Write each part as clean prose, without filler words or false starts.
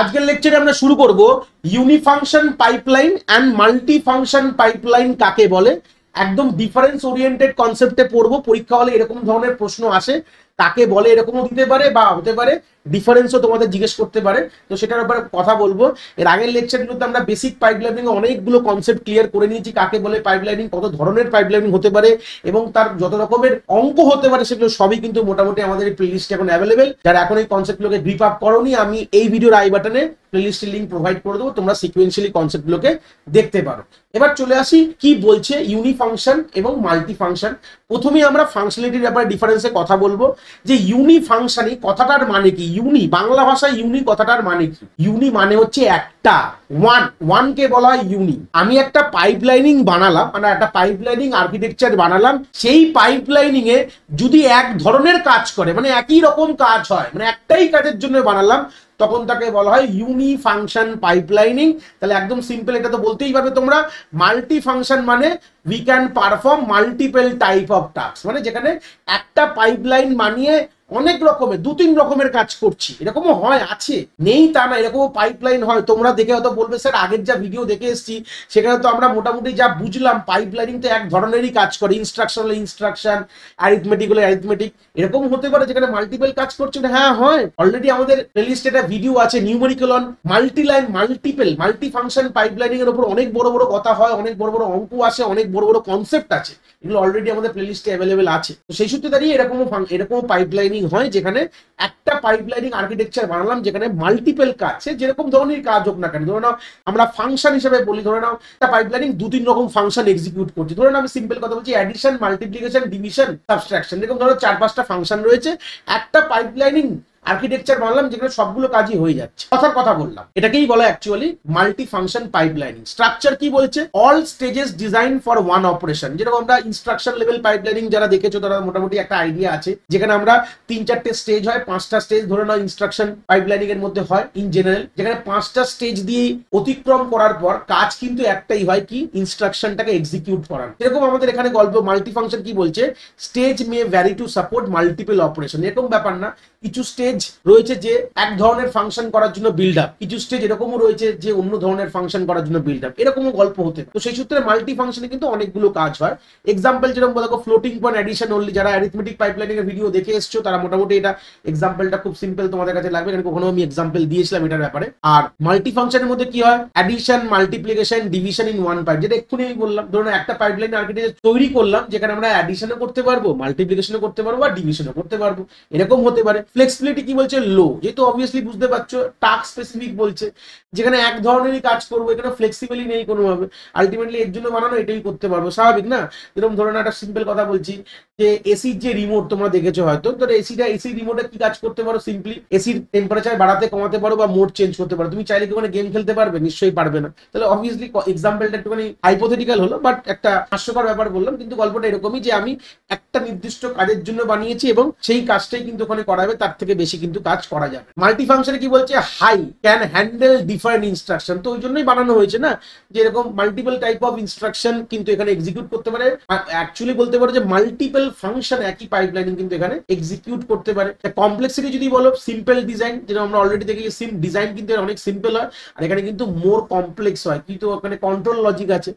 আজকের লেকচারে আমরা শুরু করব unifunction pipeline and multi function pipeline কাকে বলে। একদম ডিফারেন্স ওরিয়েন্টেড কনসেপ্টে পড়বো। পরীক্ষা হলে এরকম ধরনের প্রশ্ন আসে, কাকে বলে এরকমও দিতে পারে বা হতে পারে ডিফারেন্সও তোমাদের জিজ্ঞেস করতে পারে। তো সেটার ব্যাপারে কথা বলবো। এর আগের লেকচারগুলোতে আমরা বেসিক পাইপলাইনিং অনেকগুলো কনসেপ্ট ক্লিয়ার করে নিয়েছি, কাকে বলে পাইপলাইনিং, কত ধরনের পাইপলাইনিং হতে পারে এবং তার যত রকমের অঙ্ক হতে পারে সেগুলো সবই কিন্তু মোটামুটি আমাদের এই প্লেলিস্টে এখন অ্যাভেলেবেল। যারা এখন এই কনসেপ্টগুলোকে গ্রিপ আপ করোনি, আমি এই ভিডিওর আই বাটনে প্লেলিস্টের লিঙ্ক প্রোভাইড করে দেবো, তোমরা সিকোয়েন্সিয়ালি কনসেপ্টগুলোকে দেখতে পারো। এবার চলে আসি কি বলছে ইউনিফাংশন এবং মাল্টি ফাংশন। প্রথমেই আমরা ফাংশনালিটির ব্যাপারে ডিফারেন্সে কথা বলবো যে ইউনিফাংশন এই কথাটার মানে কি। ইউনি বাংলা ভাষায় ইউনি কথাটার মানে কি? ইউনি মানে হচ্ছে একটা, ওয়ান কে বলা হয় ইউনি। আমি একটা পাইপলাইনিং বানালাম, মানে একটা পাইপলাইনিং আর্কিটেকচার বানালাম, সেই পাইপলাইনিং এ যদি এক ধরনের কাজ করে, মানে একই রকম কাজ হয়, মানে একটাই কাজের জন্য বানালাম, তখন তাকে বলা হয় ইউনিফাংশন পাইপলাইনিং। তাহলে একদম সিম্পল এটা তো বলতেই পারবে তোমরা। মাল্টি ফাংশন মানে we can perform multiple type of task, মানে যেখানে একটা পাইপলাইন বানিয়ে অনেক রকমের দু তিন রকমের কাজ করছি, এরকমও হয়, আছে, নেই তা না, এরকমও পাইপলাইন হয়। তোমরা দেখে হয়তো বলবে স্যার আগের যা ভিডিও দেখে এসেছি সেখানে তো আমরা মোটামুটি যা বুঝলাম পাইপলাইনিং তো এক ধরনেরই কাজ করে, ইনস্ট্রাকশন হলে ইনস্ট্রাকশন, অ্যারিথমেটিক হলে অ্যারিথমেটিক, এরকম হতে পারে যেখানে মাল্টিপল কাজ করছে। হ্যাঁ হয়, অলরেডি আমাদের প্লেলিস্টে একটা ভিডিও আছে numerical on multiline multi function pipelining এর উপর অনেক বড় বড় কথা হয়, অনেক বড় বড় অঙ্ক আসে, অনেক বড় বড় কনসেপ্ট আছে, এগুলো অলরেডি আমাদের প্লেলিস্টে অ্যাভেলেবেল আছে। তো সেই সূত্রে দাঁড়িয়ে এরকম পাইপলাইনিং হয় যেখানে একটা পাইপলাইনিং আর্কিটেকচার বানালাম যেখানে মাল্টিপল কাজ, যেরকম ধরনের কাজ হোক না কেন। ধরে নাও আমরা ফাংশন হিসেবে বলি, ধরে নাও একটা পাইপলাইনিং দু তিন রকম ফাংশন এক্সিকিউট করছি। ধরে নাও আমি সিম্পল কথা বলছি, অ্যাডিশন, মাল্টিপ্লিকেশন, ডিভিশন, সাবট্রাকশন, এরকম ধরো 4-5টা ফাংশন রয়েছে। একটা পাইপলাইনিং আর্কিটেকচার বানালাম যেখানে সবগুলো কাজই হয়ে যাচ্ছে, কথা বললাম, এটাকেই বলা actually multi function pipelining. Structure কি বলছে? All stages design for one operation. যেরকম আমরা ইনস্ট্রাকশন লেভেল পাইপলাইনিং যারা দেখেছো তারা মোটামুটি একটা আইডিয়া আছে, যেখানে আমরা 3-4টে স্টেজ হয়, 5টা স্টেজ ধরে নাও ইনস্ট্রাকশন পাইপলাইনিং এর মধ্যে হয় ইন জেনারেল, যেখানে 5টা স্টেজ দিয়ে অতিক্রম করার পর কাজ কিন্তু একটাই হয়, কি ইনস্ট্রাকশনটাকে এক্সিকিউট করার। এরকম আমাদের এখানে গল্প মাল্টি ফাংশন কি বলছে? Stage may vary to support multiple operation. এরকম ব্যাপার না, কিছু স্টেজ রয়েছে যে এক ধরনের ফাংশন করার জন্য বিল্ড আপ, কিছু স্টেজ এরকমও রয়েছে যে অন্য ধরনের ফাংশন করার জন্য বিল্ড আপ, এরকমও গল্প হতে পারে। তো সেই সূত্রে মাল্টি ফাংশনে কিন্তু অনেকগুলো কাজ হয়। এক্সাম্পল যেরকম দেখো ফ্লোটিং পয়েন্ট অ্যাডিশন অনলি, যারা অ্যারিথমেটিক পাইপলাইনিং এর ভিডিও দেখে এসছো তারা মোটামুটি এটা এক্সাম্পলটা খুব সিম্পল তোমাদের কাছে লাগবে, কারণ কখনো আমি এক্সাম্পল দিয়েছিলাম এটার ব্যাপারে। আর মাল্টি ফাংশনের মধ্যে কি হয়? Addition, multiplication, division in one pipe, যেটা এক্ষুনি আমি বললাম। ধরুন একটা পাইপলাইন আর্কিটেকচার তৈরি করলাম যেখানে আমরা অ্যাডিশনও করতে পারবো, মাল্টিপ্লিকেশনও করতে পারবো আর ডিভিশনও করতে পারবো, এরকম হতে পারে। ফ্লেক্সিবিলিটি কি বলছে? লো, যেহেতু অবভিয়াসলি বুঝতে পারছো টাস্ক স্পেসিফিক বলছে, যেখানে এক ধরনেরই কাজ করবো, এখানে ফ্লেক্সিবলি নেই কোনোভাবে, আলটিমেটলি এর জন্য বানানো, এটাই করতে পারবো, স্বাভাবিক না? যেরকম ধরুন একটা সিম্পল কথা বলছি যে এসির যে রিমোট তোমরা দেখেছো হয়তো, তো এসি রিমোটে কি কাজ করতে পারো? সিম্পলি এসির টেম্পারেচার বাড়াতে কমাতে পারো বা মোড চেঞ্জ করতে পারো। তুমি চাইলে কি ওখানে গেম খেলতে পারবে? নিশ্চয়ই পারবে না। তাহলে অবভিয়াসলি এক্সাম্পলটা একটুখানি হাইপোথেটিক্যাল হলো, বাট একটা হাস্যকর ব্যাপার বললাম, কিন্তু গল্পটা এরকমই যে আমি একটা নির্দিষ্ট কাজের জন্য বানিয়েছি এবং সেই কাজটাই কিন্তু ওখানে করা হবে, তার থেকে বেশি কিন্তু কাজ করা যাবে। মাল্টি ফাংশনে কি বলছে? High can handle different instruction. তো ওই জন্যই বানানো হয়েছে না, যে এরকম মাল্টিপল টাইপ অফ ইনস্ট্রাকশন কিন্তু এখানে এক্সিকিউট করতে পারে। অ্যাকচুয়ালি বলতে পারো যে মাল্টিপল ফাংশন একই পাইপলাইনিং কিন্তু এখানে এক্সিকিউট করতে পারে। কমপ্লেক্সিটি যদি বলো, সিম্পল ডিজাইন, যেটা আমরা অলরেডি দেখি ডিজাইন কিন্তু অনেক সিম্পল হয়, আর এখানে কিন্তু মোর কমপ্লেক্স হয়, কিন্তু ওখানে কন্ট্রোল লজিক আছে।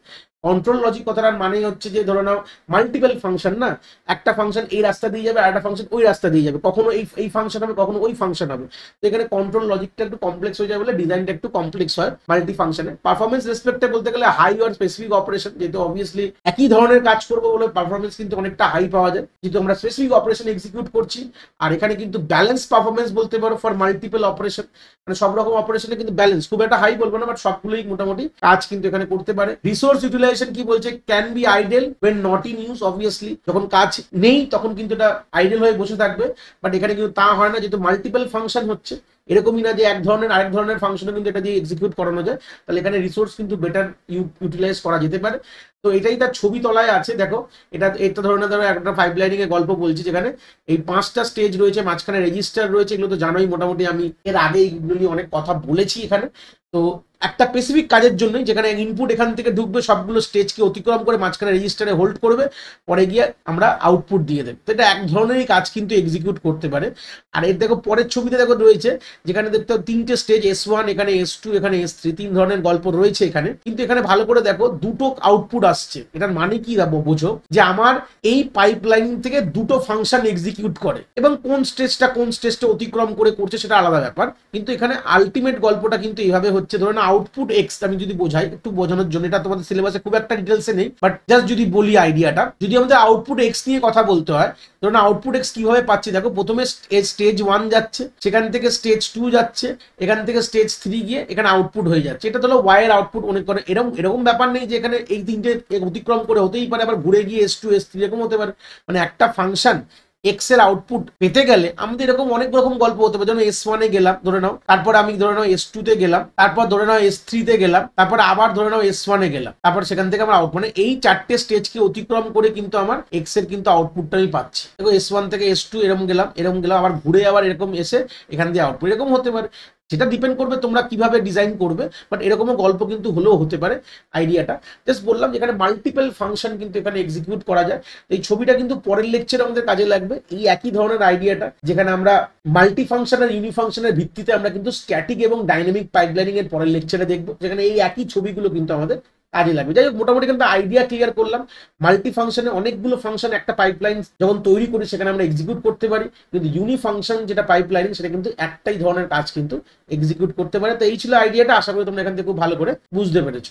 কন্ট্রোল লজিক কথাটার মানে হচ্ছে যে ধরো নাও মাল্টিপল ফাংশন না, একটা ফাংশন এই রাস্তা দিয়ে যাবে আর একটা ফাংশন ওই রাস্তা দিয়ে যাবে, কখনো এই ফাংশন হবে কখনো ওই ফাংশন হবে। তো এখানে কন্ট্রোল লজিকটা একটু কমপ্লেক্স হয়ে যায় বলে ডিজাইনটা একটু কমপ্লেক্স হয় মাল্টি ফাংশনে। পারফরমেন্স রেসপেক্টে বলতে গেলে হাই আর স্পেসিফিক অপারেশন, যেহেতু অবভিয়াসলি একই ধরনের কাজ করবো বলে পারফরমেন্স কিন্তু অনেকটা হাই পাওয়া যায়, যেহেতু আমরা স্পেসিফিক অপারেশন এক্সিকিউট করছি। আর এখানে কিন্তু ব্যালেন্স পারফরমেন্স বলতে পারো ফর মাল্টিপল অপারেশন, মানে সব রকম অপারেশনে কিন্তু ব্যালেন্স, খুব একটা হাই বলবো না, বাট সবগুলোই মোটামুটি কাজ কিন্তু এখানে করতে পারে। রিসোর্স ইউটিলাইজেশন কি বলছে? Can be idle when not in use। Obviously যখন কাজ নেই তখন কিন্তু এটা আইডেল হয়ে বসে থাকবে, বাট এখানে কিন্তু তা হয় না, যেহেতু মাল্টিপল ফাংশন হচ্ছে। এরকমই না যে এক ধরনের আরেক ধরনের ফাংশনও কিন্তু এটা দিয়ে এক্সিকিউট করানো যায়, তাহলে এখানে রিসোর্স কিন্তু বেটার ইউটিলাইজ করা যেতে পারে। তো এটাই তার ছবি তলায় আছে, দেখো এটা ধরো একটা পাইপলাইনিং এর গল্প বলছি, যেখানে এই 5টা স্টেজ রয়েছে, মাঝখানে রেজিস্টার রয়েছে, এগুলো তো জানোই মোটামুটি, আমি এর আগে এইগুলো নিয়ে অনেক কথা বলেছি এখানে। তো একটা স্পেসিফিক কাজের জন্যই, যেখানে ইনপুট এখান থেকে ঢুকবে, সবগুলো স্টেজকে অতিক্রম করে মাঝখানে রেজিস্টারে হোল্ড করবে, পরে গিয়ে আমরা আউটপুট দিয়ে দেব। তো এটা এক ধরনেরই কাজ কিন্তু এক্সিকিউট করতে পারে। আর এর দেখো পরের ছবিতে দেখো রয়েছে, যেখানে দেখতে তিনটে স্টেজ S1, এখানে S2, এখানে S3, তিন ধরনের গল্প রয়েছে এখানে। কিন্তু এখানে ভালো করে দেখো দুটো আউটপুট আসছে। এটার মানে কি বোঝো, যে আমার এই পাইপলাইন থেকে দুটো ফাংশন এক্সিকিউট করে, এবং কোন স্টেজটা অতিক্রম করে করছে সেটা আলাদা ব্যাপার। কিন্তু এখানে আলটিমেট গল্পটা কিন্তু এইভাবে হচ্ছে। ধরুন আউটপুট এক্স, আমি যদি বোঝাই একটু বোঝানোর জন্য, এটা তোমাদের সিলেবাসে খুব একটা ডিটেলসে নেই, বাট জাস্ট যদি বলি আইডিয়াটা, যদি আমাদের আউটপুট এক্স নিয়ে কথা বলতে হয়, ধরুন আউটপুট এক্স কিভাবে পাচ্ছি দেখো, প্রথমে স্টেজ 1 যাচ্ছে, সেখান থেকে স্টেজ 2 যাচ্ছে, এখান থেকে স্টেজ 3 গিয়ে এখানে আউটপুট হয়ে যাচ্ছে। এটা হলো ওয়াই এর আউটপুট। অনেক করে এরকম ব্যাপার নেই যে এখানে এই তিনটে অতিক্রম করে হতেই পারে, আবার ঘুরে গিয়ে S2 S3 এরকম হতে পারে। মানে একটা ফাংশন এক্স এর আউটপুট পেতে গেলে আমাদের এরকম অনেক রকম গল্প হতে পারে। যেমন S1 এ গেলাম ধরে নাও, তারপর আমি ধরে নাও S2 তে গেলাম, তারপর ধরে নাও S3 তে গেলাম, তারপর আবার ধরে নাও S1 এ গেলাম, তারপর সেখান থেকে আমার আউটপুট, মানে এই চারটে স্টেজকে অতিক্রম করে কিন্তু আমার এক্স এর কিন্তু আউটপুটটা আমি পাচ্ছি। দেখো S1 থেকে S2 এরকম গেলাম, আবার ঘুরে আবার এরকম এসে এখান দিয়ে আউটপুট এরকম হতে পারে। সেটা ডিপেন্ড করবে তোমরা কিভাবে ডিজাইন করবে, বাট এরকমও গল্প কিন্তু হলেও হতে পারে। আইডিয়াটা জাস্ট বললাম, যেখানে মাল্টিপল ফাংশন কিন্তু এখানে এক্সিকিউট করা যায়। এই ছবিটা কিন্তু পরের লেকচারে আমাদের কাজে লাগবে, এই একই ধরনের আইডিয়াটা, যেখানে আমরা মাল্টি ফাংশন আর ইউনিফাংশনের ভিত্তিতে আমরা কিন্তু স্ট্যাটিক এবং ডাইনামিক পাইপলাইনিং এর পরের লেকচারে দেখবো, যেখানে এই একই ছবিগুলো কিন্তু আমাদের কাজে লাগবে। যাই হোক, মোটামুটি কিন্তু আইডিয়া ক্লিয়ার করলাম। মাল্টি ফাংশনে অনেকগুলো ফাংশন একটা পাইপলাইন যখন তৈরি করি সেখানে আমরা এক্সিকিউট করতে পারি, কিন্তু ইউনিফাংশন যেটা পাইপলাইনিং সেটা কিন্তু একটাই ধরনের কাজ কিন্তু এক্সিকিউট করতে পারে। তো এই ছিল আইডিয়াটা। আশা করি তোমরা এখান থেকে খুব ভালো করে বুঝতে পেরেছো।